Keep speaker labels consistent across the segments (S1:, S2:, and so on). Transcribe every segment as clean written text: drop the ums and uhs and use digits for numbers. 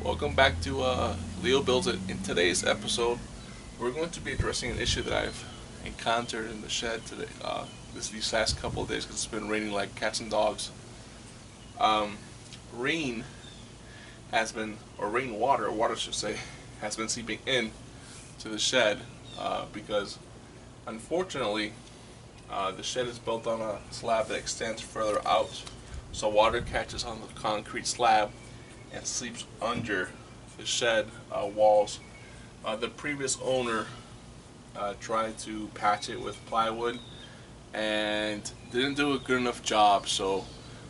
S1: Welcome back to Leo Builds It. In today's episode, we're going to be addressing an issue that I've encountered in the shed today. These last couple of days because it's been raining like cats and dogs. Rain has been, or rainwater, water should say, has been seeping in to the shed because unfortunately the shed is built on a slab that extends further out, so water catches on the concrete slab and sleeps under the shed walls. The previous owner tried to patch it with plywood and didn't do a good enough job, so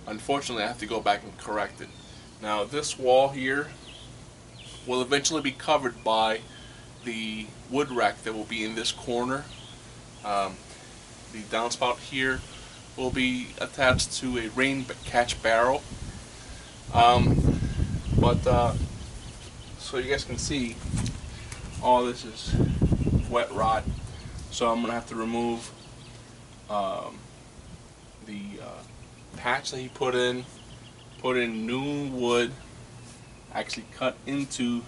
S1: unfortunately I have to go back and correct it. Now this wall here will eventually be covered by the wood rack that will be in this corner. The downspout here will be attached to a rain catch barrel. So you guys can see, all this is wet rot, so I'm gonna have to remove the patch that he put in new wood, actually cut into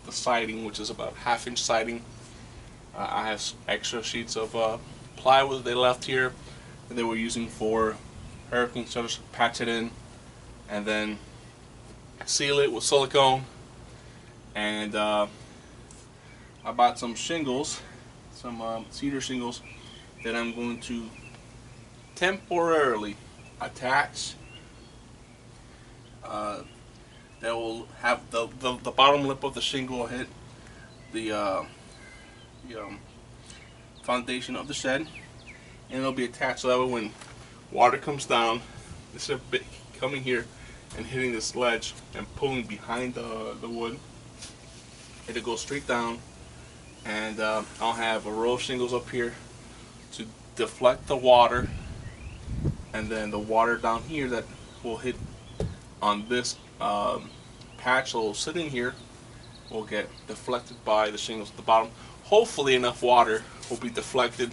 S1: the siding, which is about 1/2 inch siding. I have extra sheets of plywood they left here that they were using for hurricane shutters. Patch it in and then seal it with silicone. And I bought some shingles, some cedar shingles that I'm going to temporarily attach. That will have the bottom lip of the shingle hit the foundation of the shed, and it'll be attached so that way when water comes down, instead of coming here and hitting this ledge and pulling behind the wood, it'll go straight down, and I'll have a row of shingles up here to deflect the water, and then the water down here that will hit on this patch that will sit in here will get deflected by the shingles at the bottom. Hopefully enough water will be deflected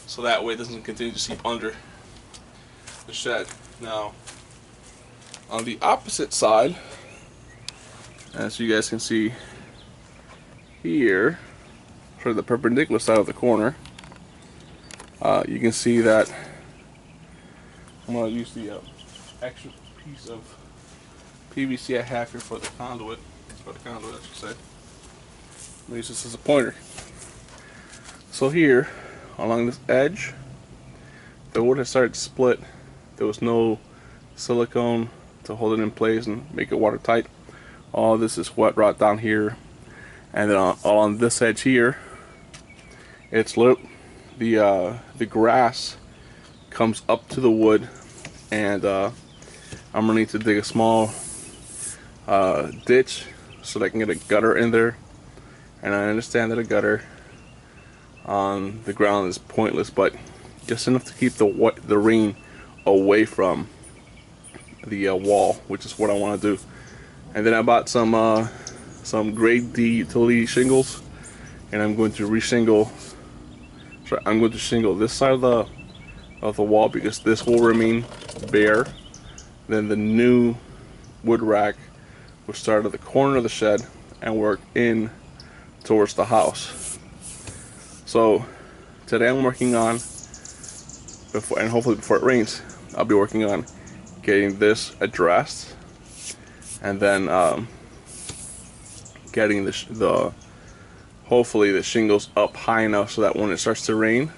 S1: so that way it doesn't continue to seep under the shed. Now on the opposite side, as you guys can see here, for the perpendicular side of the corner, you can see that I'm going to use the extra piece of PVC I have here for the conduit. I should say. I'm going to use this as a pointer. So here, along this edge, the wood has started to split. There was no silicone to hold it in place and make it watertight. All this is wet rot down here, and then all on this edge here, it's the grass comes up to the wood, and I'm gonna need to dig a small ditch so that I can get a gutter in there. And I understand that a gutter on the ground is pointless, but just enough to keep the rain away from the wall, which is what I want to do. And then I bought some grade D utility shingles, and I'm going to reshingle. So I'm going to shingle this side of the wall because this will remain bare. Then the new wood rack will start at the corner of the shed and work in towards the house. So today I'm working on, and hopefully before it rains, I'll be working on getting this addressed, and then getting hopefully the shingles up high enough so that when it starts to rain,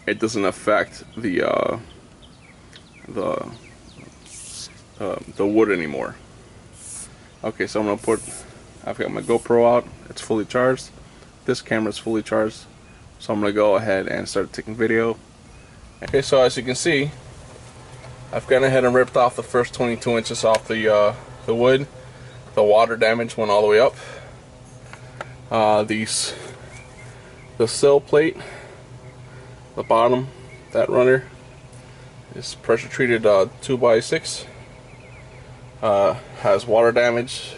S1: it doesn't affect the wood anymore. Okay, so I've got my GoPro out. It's fully charged. This camera is fully charged, so I'm gonna go ahead and start taking video. Okay, so as you can see, I've gone ahead and ripped off the first 22 inches off the wood. The water damage went all the way up. The sill plate, the bottom, that runner is pressure treated 2x6. Has water damage.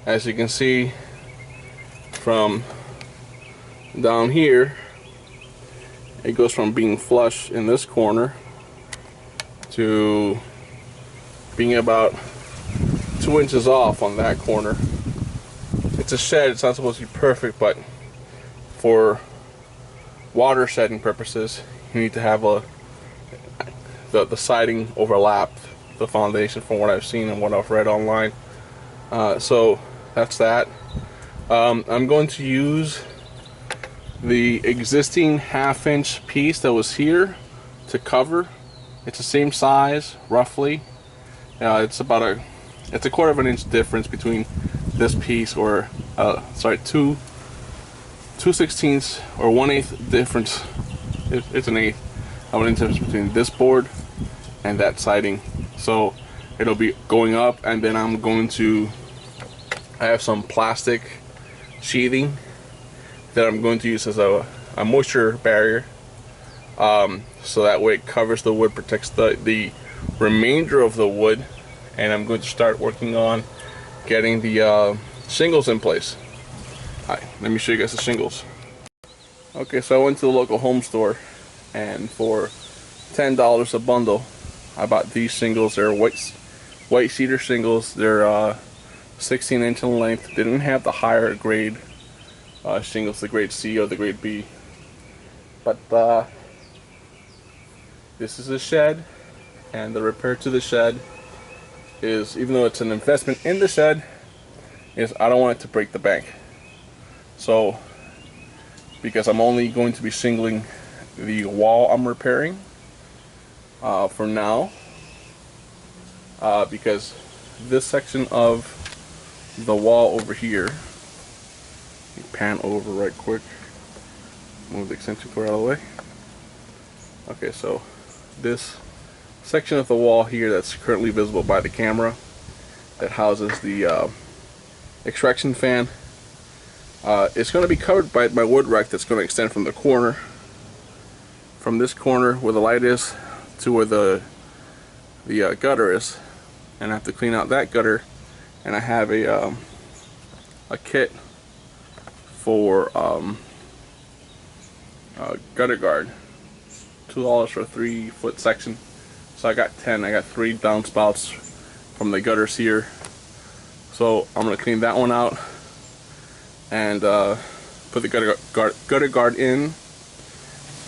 S1: As you can see from down here, it goes from being flush in this corner to being about 2 inches off on that corner. It's a shed, it's not supposed to be perfect, but for water shedding purposes, you need to have the siding overlap the foundation from what I've seen and what I've read online. So that's that. I'm going to use the existing 1/2 inch piece that was here to cover. It's the same size roughly. It's about a 1/4 inch difference between this piece, or sorry, 2/16 or 1/8 difference. It's an 1/8 of an inch difference between this board and that siding. So it'll be going up, and then I'm going to, I have some plastic sheathing that I'm going to use as a moisture barrier, so that way it covers the wood, protects the remainder of the wood. And I'm going to start working on getting the shingles in place. Alright, let me show you guys the shingles. Okay, so I went to the local home store, and for $10 a bundle I bought these shingles. They're white cedar shingles. They're 16 inch in length. They didn't have the higher grade shingles, the grade C or the grade B, but this is a shed, and the repair to the shed is, even though it's an investment in the shed, is I don't want it to break the bank. So because I'm only going to be shingling the wall I'm repairing for now, because this section of the wall over here, pan over right quick, move the extension cord out of the way. Okay, so this section of the wall here that's currently visible by the camera, that houses the extraction fan, it's going to be covered by my wood rack that's going to extend from the corner, from this corner where the light is to where the gutter is, and I have to clean out that gutter. And I have a kit for gutter guard, $2 for a 3-foot section. So I got 10. I got 3 downspouts from the gutters here. So I'm gonna clean that one out and put the gutter guard in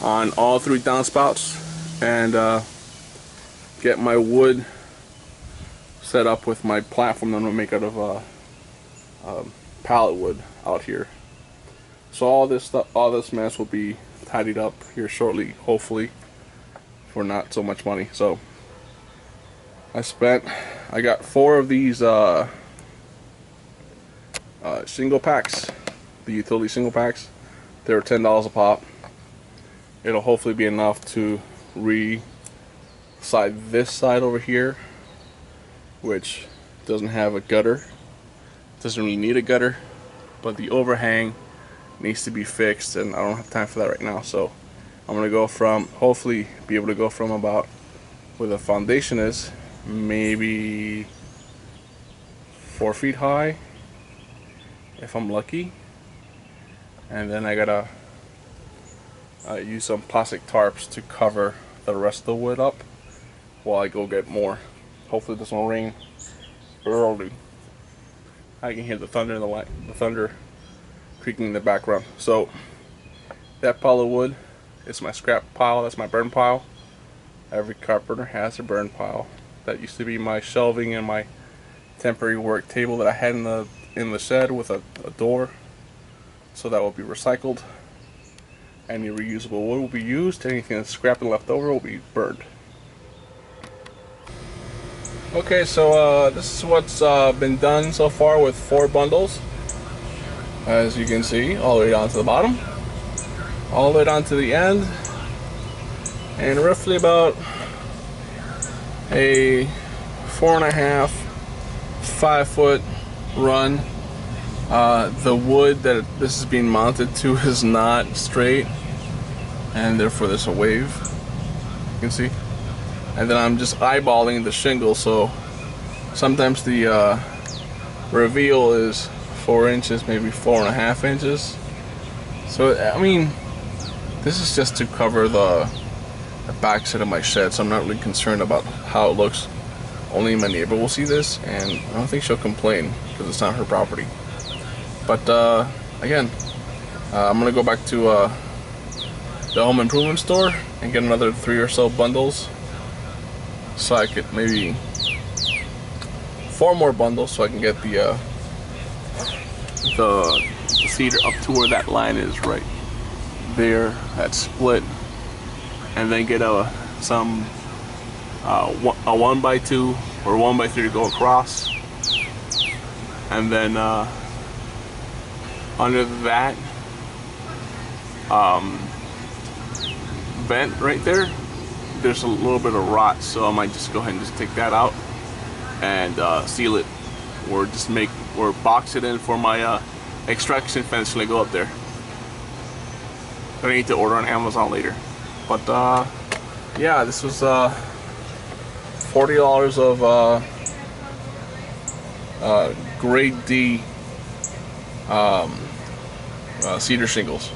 S1: on all 3 downspouts, and get my wood set up with my platform that I'm gonna make out of pallet wood out here. So all this stuff, all this mess will be tidied up here shortly, hopefully, for not so much money. So I got 4 of these shingle packs, the utility shingle packs. They were $10 a pop. It'll hopefully be enough to re-side this side over here, which doesn't have a gutter. Doesn't really need a gutter, but the overhang needs to be fixed, and I don't have time for that right now. So I'm gonna go from, hopefully be able to go from about where the foundation is, maybe 4 feet high if I'm lucky, and then I gotta use some plastic tarps to cover the rest of the wood up while I go get more. Hopefully this won't rain early. I can hear the thunder and the thunder creaking in the background. So that pile of wood is my scrap pile. That's my burn pile. Every carpenter has a burn pile. That used to be my shelving and my temporary work table that I had in the shed with a door. So that will be recycled. Any reusable wood will be used. Anything that's scrapped and left over will be burned. Okay, so this is what's been done so far with 4 bundles. As you can see, all the way down to the bottom, all the way down to the end, and roughly about a 4.5, 5 foot run. The wood that this is being mounted to is not straight, and therefore there's a wave, you can see. And then I'm just eyeballing the shingle, so sometimes the reveal is 4 inches, maybe 4.5 inches. So I mean, this is just to cover the backside of my shed, so I'm not really concerned about how it looks only my neighbor will see this, and I don't think she'll complain because it's not her property. But again, I'm gonna go back to the home improvement store and get another 3 or so bundles, so I could maybe 4 more bundles, so I can get the cedar up to where that line is right there, that split, and then get a 1x2 or 1x3 to go across, and then under that vent right there, there's a little bit of rot, so I might just go ahead and just take that out and seal it, or just box it in for my extraction fence when I go up there. I need to order on Amazon later. But yeah, this was $40 of grade D cedar shingles.